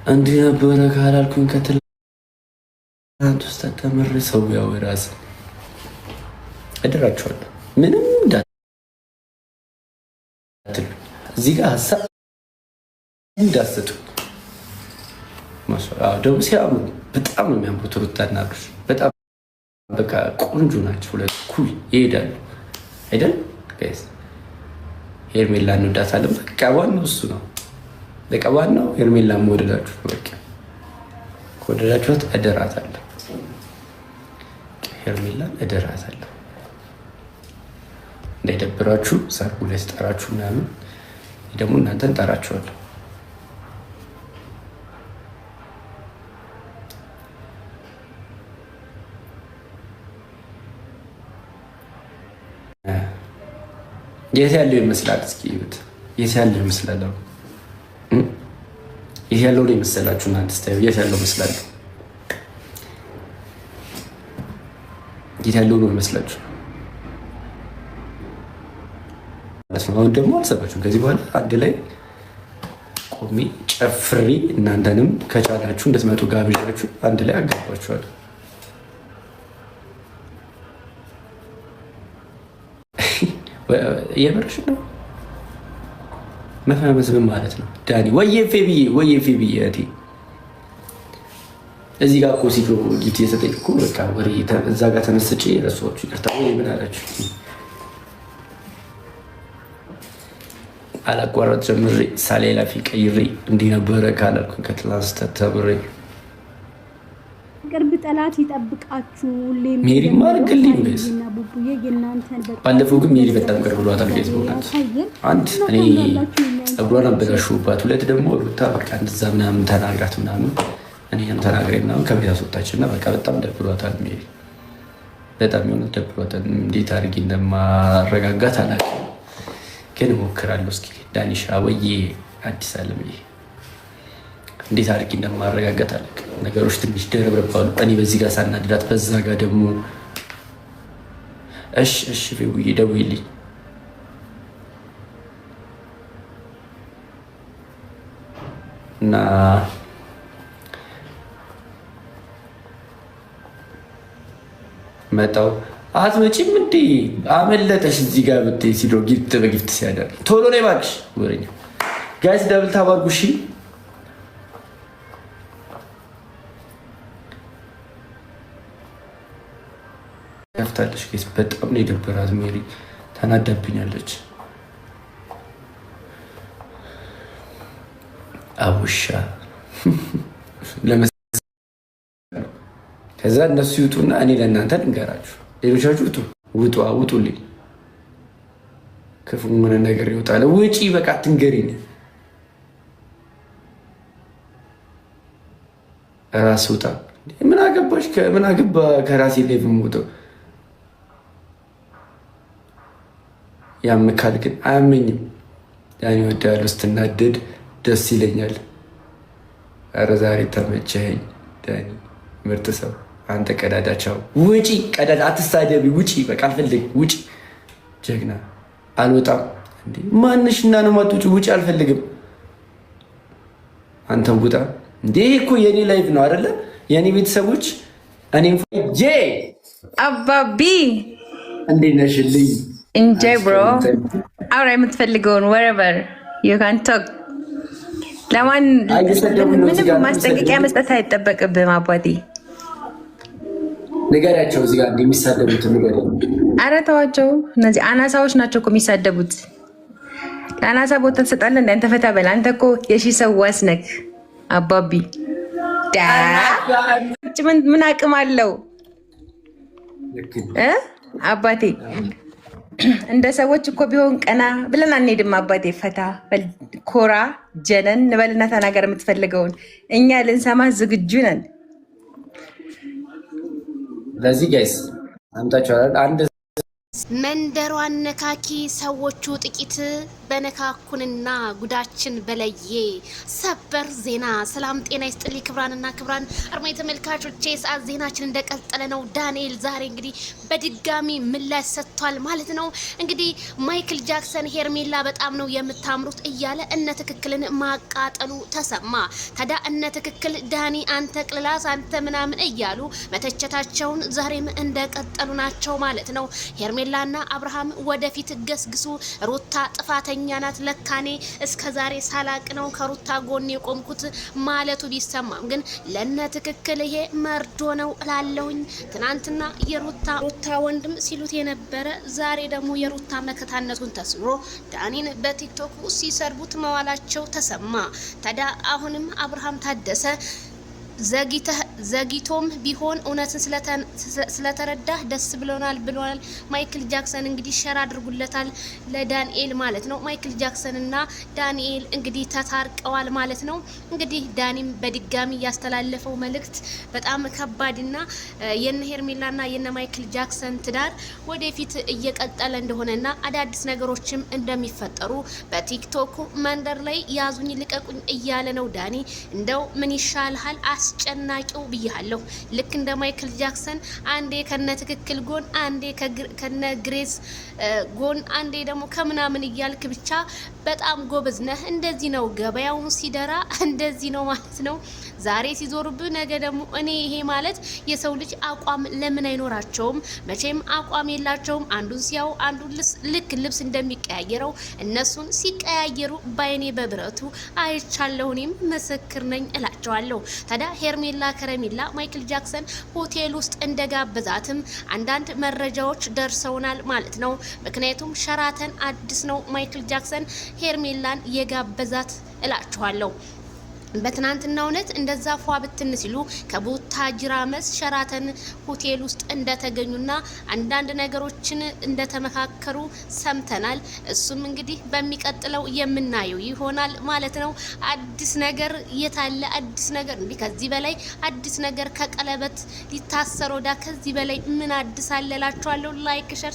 እንዲህ ነበረ ካላልኩኝ ከትላንት ውስጥ ተምሬ ሰው ያው ራስ እደራቸዋለሁ። ምንም እንዳትሉ እዚህ ጋር ሀሳብ እንዳትሰጡ። ደግሞ ሲያምሩ በጣም ነው የሚያምሩት። ሩታና አብርሽ በጣም በቃ ቆንጆ ናቸው። ሁለት ኩል ይሄዳሉ አይደል ጋይስ? ሄርሜላ እንወዳታለን። በቃ ዋናው እሱ ነው። በቃ ዋናው ሄርሜላ መወደዳችሁ ነው። በቃ ከወደዳችኋት እደራታለሁ። ሄርሜላን እደራታለሁ። እንዳይደብራችሁ ሰርጉ ላይ ስጠራችሁ ምናምን ደግሞ እናንተን ጠራችኋለሁ። የት ያለው ይመስላል? እስኪ እዩት። የት ያለው ይመስላል? የት ያለው ነው ይመስላችሁ? እናንተ ስታዩ የት ያለው ይመስላል? የት ያለው ነው ይመስላችሁ? አሁን ደግሞ አልሰባችሁም። ከዚህ በኋላ አንድ ላይ ቆሜ ጨፍሬ እናንተንም ከቻላችሁ እንድትመጡ ጋብዣችሁ አንድ ላይ አጋባችኋለሁ። የምርሽ ነው። መፈመስ ምን ማለት ነው? ዳኒ ወየ ፌብዬ እህቴ እዚህ ጋር እኮ ሲዶ ጊፍት የሰጠኝ እኮ በቃ ወሬ እዛ ጋር ተመስጬ ረሷችሁ ይቅርታ። ወይ ምን አላችሁ? አላቋረጥ ጀምሬ ሳሌላፊ ቀይሬ እንዲህ ነበረ ካላልኩኝ ከትላንት ተምሬ ቅርብ ጠላት ይጠብቃችሁ። ሜሪ ማርክልኝ ቤስ ባለፈው ግን ሜሪ በጣም ቅርብ ብሏታል። ቤዝ በእውነት አንድ እኔ ጸጉሯን አበላሽሁባት፣ ሁለት ደግሞ ሩታ በቃ እንደዛ ምናምን ተናግራት ምናምን እኔም ተናግሬ ምናምን ከቤት አስወጣችና በቃ በጣም ደብሯታል። ሜሪ በጣም የሆነ ደብሯታል። እንዴት አድርጌ እንደማረጋጋት አላውቅም፣ ግን እሞክራለሁ። እስኪ ዳኒሻ ወዬ አዲስ አለም እንዴት አድርጌ እንደማረጋጋት አላውቅም። ነገሮች ትንሽ ደረብረባሉ። እኔ በዚህ ጋር ሳናድዳት በዛ ጋር ደግሞ እሺ ፌቡዬ ደውይልኝ እና መጣው። አትመጪም እንዴ? አመለጠሽ። እዚህ ጋር ብትይ ሲዶ ጊፍት በጊፍት ሲያደርግ ቶሎ ነው እባክሽ። ወሬኛ ጋይስ ደብል ታባርጉ። እሺ ከፍታለች። ጌስ በጣም ነው የደበራት። ሜሪ ተናዳብኛለች። አውሻ ከዛ እነሱ ይውጡና እኔ ለእናንተ ልንገራችሁ። ሌሎቻችሁ ውጡልኝ። ክፉ ምን ነገር ይወጣል። ውጪ በቃ ትንገሪኝ። ራስ ውጣ። ምን አገባሽ? ምን አገባ ከራሴ ላይ ብሞተው ያምካል፣ ግን አያመኝም። ዳኒ እወዳለሁ። ስትናደድ ደስ ይለኛል። ኧረ ዛሬ ተመቸኸኝ ዳኒ፣ ምርጥ ሰው አንተ። ቀዳዳቻው ውጪ፣ ቀዳዳ አትሳደቢ፣ ውጪ በቃ አልፈልግም። ውጪ ጀግና። አልወጣም እንዴ ማንሽና ነው ማትውጪ? ውጪ አልፈልግም። አንተም ውጣ እንዴ። እኮ የኔ ላይፍ ነው አይደለ? የኔ ቤተሰቦች እኔም አባቢ እንዴት ነሽልኝ? እንጆይ ብሮ አውራ የምትፈልገውን ወረቨር ዩ ካን ቶክ። ለማን ምንም ማስጠንቀቂያ መስጠት አይጠበቅብህም። አባቴ ንገሪያቸው፣ እዚህ ጋር እንደሚሳደቡት ንገሪ። ኧረ ተዋቸው። እነዚህ አናሳዎች ናቸው እኮ የሚሳደቡት። ለአናሳ ቦታ ትሰጣለህ? እንደ አንተ ፈታ በል። አንተ እኮ የሺ ሰው ዋስ ነህ አባቢ። ምን አቅም አለው አባቴ? እንደ ሰዎች እኮ ቢሆን ቀና ብለን አንሄድም አባቴ። ፈታ ኮራ ጀነን እንበልና ተናገር የምትፈልገውን። እኛ ልንሰማ ዝግጁ ነን። ለዚህ ጋይስ አምጣችኋል። አንድ መንደሯን ነካኪ ሰዎቹ ጥቂት በነካኩንና ጉዳችን በለየ ሰበር ዜና። ሰላም ጤና ይስጥልኝ ክብራንና ክብራን አርማይ ተመልካቾቼ፣ ሰዓት ዜናችን እንደቀጠለ ነው። ዳንኤል ዛሬ እንግዲህ በድጋሚ ምላሽ ሰጥቷል ማለት ነው። እንግዲህ ማይክል ጃክሰን ሄርሜላ በጣም ነው የምታምሩት እያለ እነ ትክክልን ማቃጠሉ ተሰማ። ታዲያ እነ ትክክል ዳኒ አንተ ቅልላስ አንተ ምናምን እያሉ መተቸታቸውን ዛሬም እንደቀጠሉ ናቸው ማለት ነው። ሄርሜላና አብርሃም ወደፊት ገስግሱ፣ ሩታ ጥፋተኛ ናት፣ ለካኔ እስከዛሬ ሳላቅ ነው ከሩታ ጎን የቆምኩት ማለቱ ቢሰማም ግን ለነ ትክክል ይሄ መርዶ ነው እላለሁኝ። ትናንትና የሩታ ወንድም ሲሉት የነበረ ዛሬ ደግሞ የሩታ መከታነቱን ተስኖ ዳኒን በቲክቶክ ሲሰርቡት መዋላቸው ተሰማ። ታዲያ አሁንም አብርሃም ታደሰ ዘግይቶም ቢሆን እውነትን ስለተረዳህ ደስ ብሎናል ብሏል። ማይክል ጃክሰን እንግዲህ ሸር አድርጉለታል ለዳንኤል ማለት ነው። ማይክል ጃክሰን እና ዳንኤል እንግዲህ ተታርቀዋል ማለት ነው። እንግዲህ ዳኒም በድጋሚ ያስተላለፈው መልእክት በጣም ከባድና የነ ሄርሜላና የነ ማይክል ጃክሰን ትዳር ወደፊት እየቀጠለ እንደሆነና አዳዲስ ነገሮችም እንደሚፈጠሩ በቲክቶክ መንደር ላይ ያዙኝ ልቀቁኝ እያለ ነው ዳኒ። እንደው ምን ይሻልሃል አስጨናቂው ብያለሁ። ልክ እንደ ማይክል ጃክሰን አንዴ ከነ ትክክል ጎን፣ አንዴ ከነ ግሬስ ጎን፣ አንዴ ደግሞ ከምናምን እያልክ ብቻ በጣም ጎበዝ ነህ። እንደዚህ ነው ገበያውን ሲደራ እንደዚህ ነው ማለት ነው። ዛሬ ሲዞርብህ ነገ ደግሞ እኔ ይሄ ማለት የሰው ልጅ አቋም ለምን አይኖራቸውም? መቼም አቋም የላቸውም። አንዱን ሲያው አንዱን ልክ ልብስ እንደሚቀያየረው እነሱን ሲቀያየሩ ባይኔ በብረቱ አይቻለሁ፣ እኔም ምስክር ነኝ እላቸዋለሁ። ታዲያ ሄርሜላ ከረሜላ ማይክል ጃክሰን ሆቴል ውስጥ እንደጋበዛትም አንዳንድ መረጃዎች ደርሰውናል ማለት ነው። ምክንያቱም ሸራተን አዲስ ነው ማይክል ጃክሰን ሄርሜላን የጋበዛት እላችኋለሁ። በትናንትናው ዕለት እንደዛ ፏ ብትን ሲሉ ከቡታጅራ መስ ሸራተን ሆቴል ውስጥ እንደተገኙና አንዳንድ ነገሮችን እንደተመካከሩ ሰምተናል። እሱም እንግዲህ በሚቀጥለው የምናየው ይሆናል ማለት ነው። አዲስ ነገር የታለ? አዲስ ነገር እንዴ? ከዚህ በላይ አዲስ ነገር ከቀለበት ሊታሰር ወዳ ከዚህ በላይ ምን አዲስ አለላችኋለሁ። ላይክ ሸር